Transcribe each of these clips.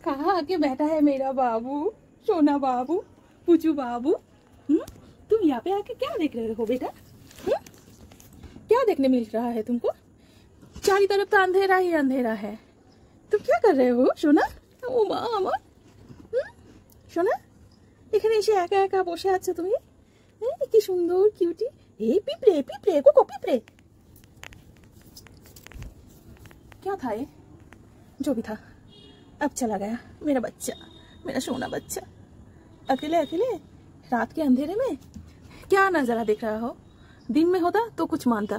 कहाँ आके बैठा है मेरा बाबू, सोना बाबू, पुचू बाबू। तुम यहाँ पे आके क्या देख रहे हो बेटा? क्या देखने मिल रहा है तुमको? चारों तरफ तो अंधेरा ही अंधेरा है। तुम क्या कर रहे हो सोना? ও মা আমার সোনা, এখানে এসে একা একা বসে আছো তুমি? কি সুন্দর কিউটি। এই পিঁপড়ে পিঁপড়ে কোকো पिपरे। क्या था ये? जो भी था अब चला गया मेरा बच्चा, मेरा सोना बच्चा। अकेले अकेले रात के अंधेरे में क्या नजारा देख रहा हो? दिन में होता तो कुछ मानता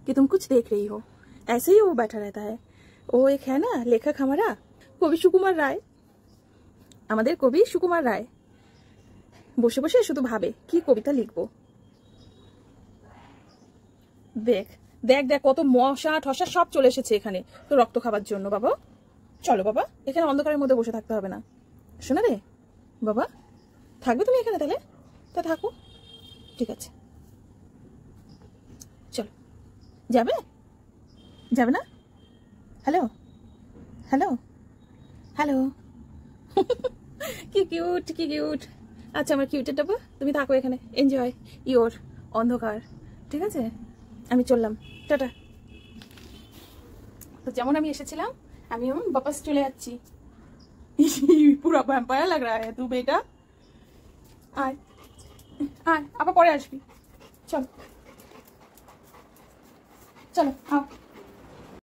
कि तुम कुछ देख रही हो। ऐसे ही वो बैठा रहता है। वो एक है ना लेखक हमारा कवि सुकुमार राय, আমাদের কবি সুকুমার রায় বসে বসে শুধু ভাবে কি কবিতা লিখবো। দেখ দেখ দেখ কত মশা ঠসা সব চলে এসেছে এখানে তো রক্ত খাবার জন্য। বাবা চলো বাবা, এখানে অন্ধকারের মধ্যে বসে থাকতে হবে না। শোনা রে বাবা, থাকবে তুমি এখানে? তাহলে তা থাকো, ঠিক আছে। চলো, যাবে যাবে না? Hello hello hello. কি কিউট কি কিউট। আচ্ছা আমার কিউটের ডাব্বা, তুমি থাকো এখানে, এনজয় ইওর অন্ধকার, ঠিক আছে? আমি চললাম, টাটা। তো যেমন আমি এসেছিলাম আমি वापस চলে যাচ্ছি। পুরো ভ্যাম্পায়ার লাগ रहा है तू बेटा। আয় আয়, আবার পরে আসবি। চলো চলো আও।